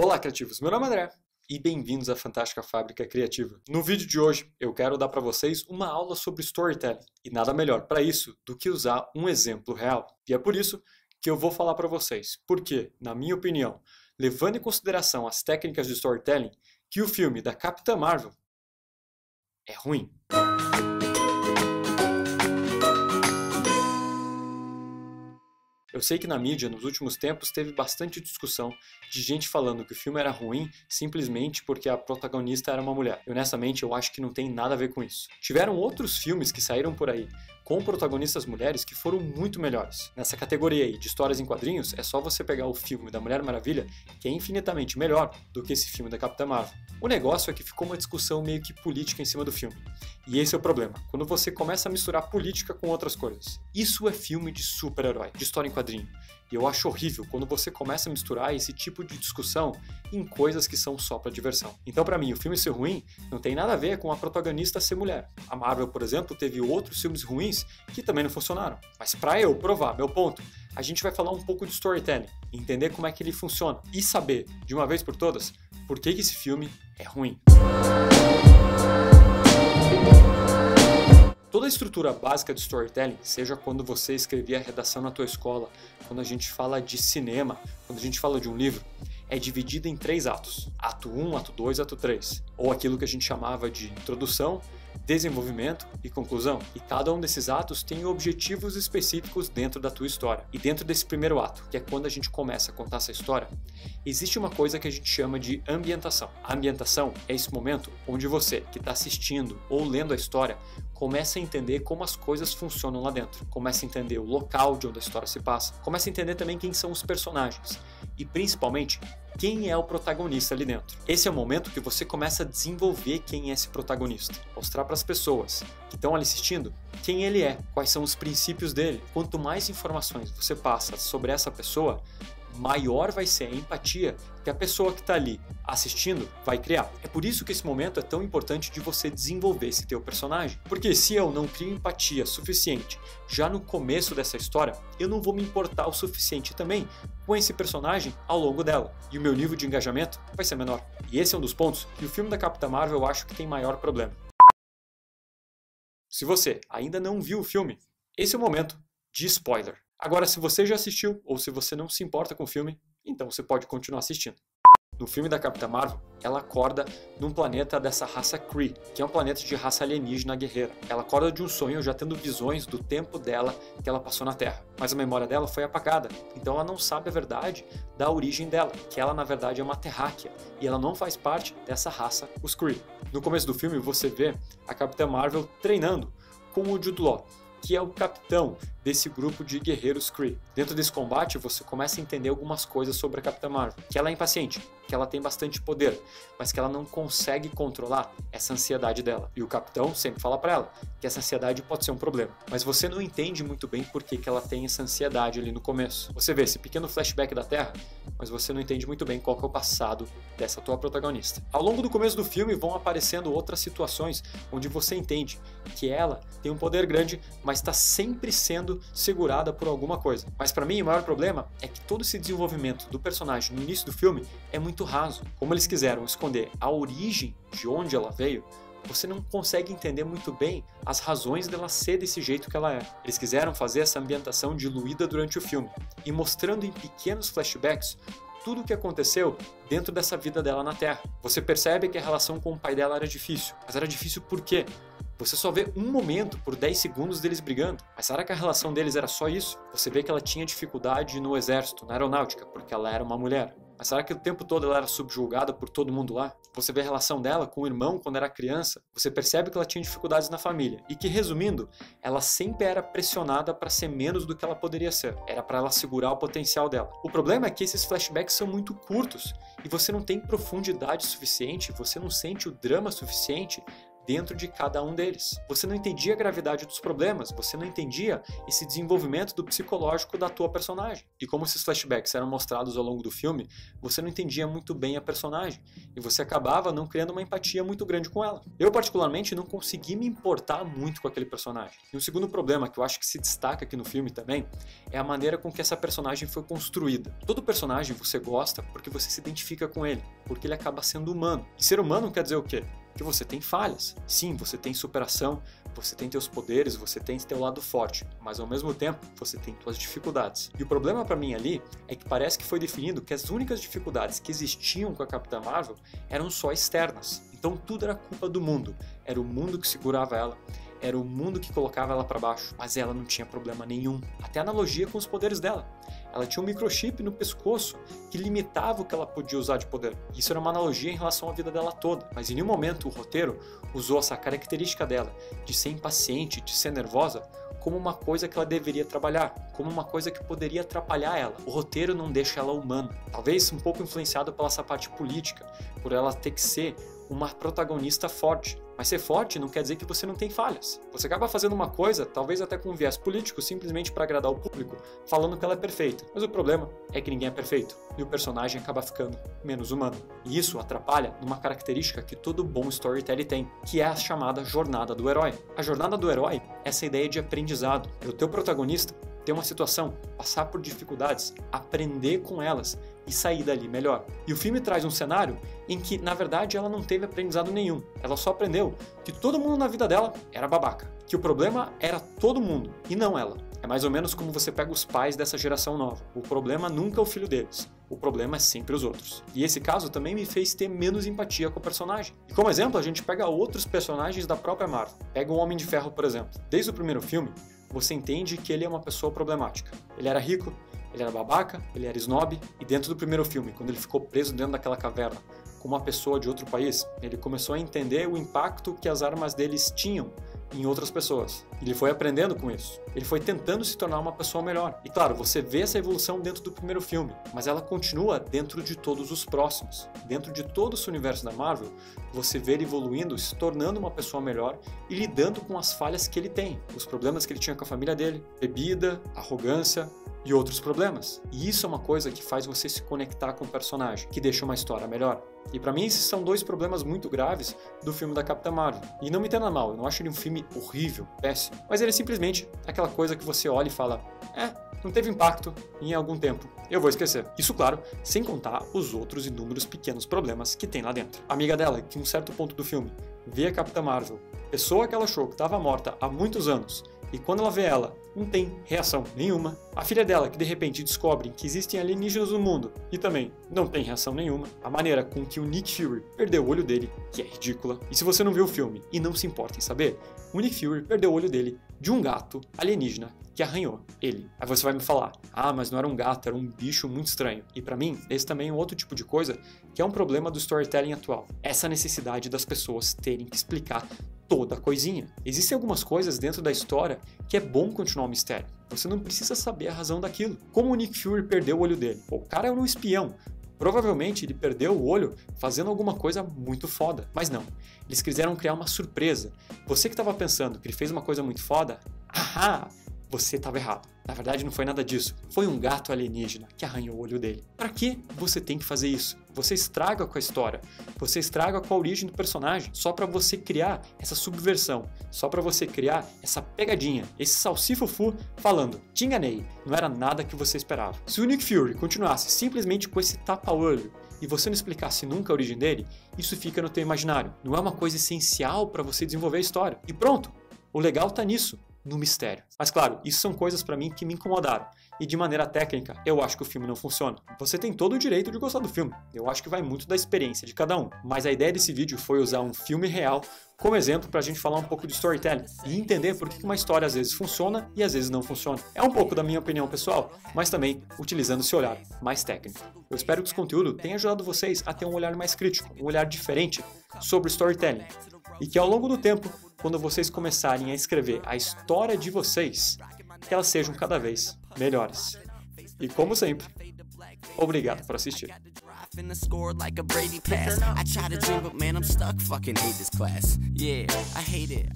Olá, criativos! Meu nome é André e bem-vindos à Fantástica Fábrica Criativa. No vídeo de hoje, eu quero dar para vocês uma aula sobre storytelling e nada melhor para isso do que usar um exemplo real. E é por isso que eu vou falar para vocês, porque, na minha opinião, levando em consideração as técnicas de storytelling, que o filme da Capitã Marvel é ruim. Eu sei que na mídia, nos últimos tempos, teve bastante discussão de gente falando que o filme era ruim simplesmente porque a protagonista era uma mulher. E honestamente, eu acho que não tem nada a ver com isso. Tiveram outros filmes que saíram por aí com protagonistas mulheres que foram muito melhores. Nessa categoria aí de histórias em quadrinhos, é só você pegar o filme da Mulher Maravilha, que é infinitamente melhor do que esse filme da Capitã Marvel. O negócio é que ficou uma discussão meio que política em cima do filme. E esse é o problema, quando você começa a misturar política com outras coisas. Isso é filme de super-herói, de história em quadrinho. E eu acho horrível quando você começa a misturar esse tipo de discussão em coisas que são só pra diversão. Então, pra mim, o filme ser ruim não tem nada a ver com a protagonista ser mulher. A Marvel, por exemplo, teve outros filmes ruins que também não funcionaram. Mas pra eu provar meu ponto, a gente vai falar um pouco de storytelling, entender como é que ele funciona e saber, de uma vez por todas, por que esse filme é ruim. Toda a estrutura básica de storytelling, seja quando você escrevia a redação na tua escola, quando a gente fala de cinema, quando a gente fala de um livro, é dividida em 3 atos. Ato 1, ato 2, ato 3. Ou aquilo que a gente chamava de introdução, desenvolvimento e conclusão. E cada um desses atos tem objetivos específicos dentro da tua história. E dentro desse primeiro ato, que é quando a gente começa a contar essa história, existe uma coisa que a gente chama de ambientação. A ambientação é esse momento onde você, que está assistindo ou lendo a história, começa a entender como as coisas funcionam lá dentro. Começa a entender o local de onde a história se passa. Começa a entender também quem são os personagens. E principalmente, quem é o protagonista ali dentro. Esse é o momento que você começa a desenvolver quem é esse protagonista. Mostrar para as pessoas que estão ali assistindo quem ele é, quais são os princípios dele. Quanto mais informações você passa sobre essa pessoa, maior vai ser a empatia que a pessoa que está ali assistindo vai criar. É por isso que esse momento é tão importante de você desenvolver esse teu personagem. Porque se eu não crio empatia suficiente já no começo dessa história, eu não vou me importar o suficiente também com esse personagem ao longo dela. E o meu nível de engajamento vai ser menor. E esse é um dos pontos que o filme da Capitã Marvel eu acho que tem maior problema. Se você ainda não viu o filme, esse é o momento de spoiler. Agora, se você já assistiu ou se você não se importa com o filme, então você pode continuar assistindo. No filme da Capitã Marvel, ela acorda num planeta dessa raça Kree, que é um planeta de raça alienígena guerreira. Ela acorda de um sonho já tendo visões do tempo dela que ela passou na Terra. Mas a memória dela foi apagada, então ela não sabe a verdade da origem dela, que ela na verdade é uma terráquea, e ela não faz parte dessa raça, os Kree. No começo do filme você vê a Capitã Marvel treinando com o Jude Law, que é o capitão desse grupo de guerreiros Kree. Dentro desse combate, você começa a entender algumas coisas sobre a Capitã Marvel. Que ela é impaciente, que ela tem bastante poder, mas que ela não consegue controlar essa ansiedade dela. E o capitão sempre fala pra ela que essa ansiedade pode ser um problema. Mas você não entende muito bem por que ela tem essa ansiedade ali no começo. Você vê esse pequeno flashback da Terra, mas você não entende muito bem qual que é o passado dessa tua protagonista. Ao longo do começo do filme vão aparecendo outras situações onde você entende que ela tem um poder grande, mas está sempre sendo segurada por alguma coisa. Mas para mim o maior problema é que todo esse desenvolvimento do personagem no início do filme é muito raso. Como eles quiseram esconder a origem de onde ela veio, você não consegue entender muito bem as razões dela ser desse jeito que ela é. Eles quiseram fazer essa ambientação diluída durante o filme e mostrando em pequenos flashbacks tudo o que aconteceu dentro dessa vida dela na Terra. Você percebe que a relação com o pai dela era difícil. Mas era difícil por quê? Você só vê um momento por 10 segundos deles brigando. Mas será que a relação deles era só isso? Você vê que ela tinha dificuldade no exército, na aeronáutica, porque ela era uma mulher. Mas será que o tempo todo ela era subjugada por todo mundo lá? Você vê a relação dela com o irmão quando era criança. Você percebe que ela tinha dificuldades na família. E que, resumindo, ela sempre era pressionada para ser menos do que ela poderia ser. Era para ela segurar o potencial dela. O problema é que esses flashbacks são muito curtos. E você não tem profundidade suficiente, você não sente o drama suficiente dentro de cada um deles. Você não entendia a gravidade dos problemas, você não entendia esse desenvolvimento do psicológico da tua personagem. E como esses flashbacks eram mostrados ao longo do filme, você não entendia muito bem a personagem e você acabava não criando uma empatia muito grande com ela. Eu, particularmente, não consegui me importar muito com aquele personagem. E o segundo problema, que eu acho que se destaca aqui no filme também, é a maneira com que essa personagem foi construída. Todo personagem você gosta porque você se identifica com ele, porque ele acaba sendo humano. E ser humano quer dizer o quê? Que você tem falhas. Sim, você tem superação, você tem teus poderes, você tem teu lado forte, mas ao mesmo tempo você tem tuas dificuldades. E o problema pra mim ali é que parece que foi definido que as únicas dificuldades que existiam com a Capitã Marvel eram só externas. Então tudo era culpa do mundo. Era o mundo que segurava ela, era o mundo que colocava ela pra baixo, mas ela não tinha problema nenhum. Até analogia com os poderes dela. Ela tinha um microchip no pescoço que limitava o que ela podia usar de poder. Isso era uma analogia em relação à vida dela toda, mas em nenhum momento o roteiro usou essa característica dela de ser impaciente, de ser nervosa, como uma coisa que ela deveria trabalhar, como uma coisa que poderia atrapalhar ela. O roteiro não deixa ela humana. Talvez um pouco influenciado pela essa parte política, por ela ter que ser uma protagonista forte. Mas ser forte não quer dizer que você não tem falhas. Você acaba fazendo uma coisa, talvez até com um viés político, simplesmente para agradar o público, falando que ela é perfeita. Mas o problema é que ninguém é perfeito, e o personagem acaba ficando menos humano. E isso atrapalha numa característica que todo bom storytelling tem, que é a chamada jornada do herói. A jornada do herói é essa ideia de aprendizado. É o teu protagonista ter uma situação, passar por dificuldades, aprender com elas e sair dali melhor. E o filme traz um cenário em que, na verdade, ela não teve aprendizado nenhum. Ela só aprendeu que todo mundo na vida dela era babaca. Que o problema era todo mundo e não ela. É mais ou menos como você pega os pais dessa geração nova. O problema nunca é o filho deles. O problema é sempre os outros. E esse caso também me fez ter menos empatia com o personagem. E como exemplo, a gente pega outros personagens da própria Marvel. Pega o Homem de Ferro, por exemplo. Desde o primeiro filme, você entende que ele é uma pessoa problemática. Ele era rico, ele era babaca, ele era snob, e dentro do primeiro filme, quando ele ficou preso dentro daquela caverna com uma pessoa de outro país, ele começou a entender o impacto que as armas deles tinham em outras pessoas. Ele foi aprendendo com isso. Ele foi tentando se tornar uma pessoa melhor. E claro, você vê essa evolução dentro do primeiro filme, mas ela continua dentro de todos os próximos. Dentro de todo esse universo da Marvel, você vê ele evoluindo, se tornando uma pessoa melhor e lidando com as falhas que ele tem, os problemas que ele tinha com a família dele, bebida, arrogância e outros problemas. E isso é uma coisa que faz você se conectar com o personagem, que deixa uma história melhor. E pra mim esses são dois problemas muito graves do filme da Capitã Marvel. E não me entenda mal, eu não acho ele um filme horrível, péssimo, mas ele é simplesmente aquela coisa que você olha e fala, não teve impacto em algum tempo, eu vou esquecer. Isso, claro, sem contar os outros inúmeros pequenos problemas que tem lá dentro. A amiga dela, que em um certo ponto do filme vê a Capitã Marvel, pessoa que ela achou que estava morta há muitos anos, e quando ela vê ela, não tem reação nenhuma. A filha dela, que de repente descobre que existem alienígenas no mundo e também não tem reação nenhuma. A maneira com que o Nick Fury perdeu o olho dele, que é ridícula. E se você não viu o filme e não se importa em saber, o Nick Fury perdeu o olho dele de um gato alienígena que arranhou ele. Aí você vai me falar, mas não era um gato, era um bicho muito estranho. E pra mim, esse também é um outro tipo de coisa que é um problema do storytelling atual. Essa necessidade das pessoas terem que explicar toda a coisinha. Existem algumas coisas dentro da história que é bom continuar o mistério. Você não precisa saber a razão daquilo. Como o Nick Fury perdeu o olho dele? O cara é um espião. Provavelmente ele perdeu o olho fazendo alguma coisa muito foda. Mas não. Eles quiseram criar uma surpresa. Você que estava pensando que ele fez uma coisa muito foda, você estava errado. Na verdade, não foi nada disso. Foi um gato alienígena que arranhou o olho dele. Para que você tem que fazer isso? Você estraga com a história. Você estraga com a origem do personagem só para você criar essa subversão. Só para você criar essa pegadinha. Esse salsifufu falando, te enganei, não era nada que você esperava. Se o Nick Fury continuasse simplesmente com esse tapa-olho e você não explicasse nunca a origem dele, isso fica no teu imaginário. Não é uma coisa essencial para você desenvolver a história. E pronto, o legal tá nisso. No mistério. Mas claro, isso são coisas pra mim que me incomodaram. E de maneira técnica, eu acho que o filme não funciona. Você tem todo o direito de gostar do filme. Eu acho que vai muito da experiência de cada um. Mas a ideia desse vídeo foi usar um filme real como exemplo pra gente falar um pouco de storytelling e entender por que uma história às vezes funciona e às vezes não funciona. É um pouco da minha opinião pessoal, mas também utilizando esse olhar mais técnico. Eu espero que esse conteúdo tenha ajudado vocês a ter um olhar mais crítico, um olhar diferente sobre storytelling. E que ao longo do tempo, quando vocês começarem a escrever a história de vocês, que elas sejam cada vez melhores. E como sempre, Obrigado por assistir. In the score like a Brady pass. I try to dream, but man, I'm stuck. Fucking hate this class. Yeah, I hate it.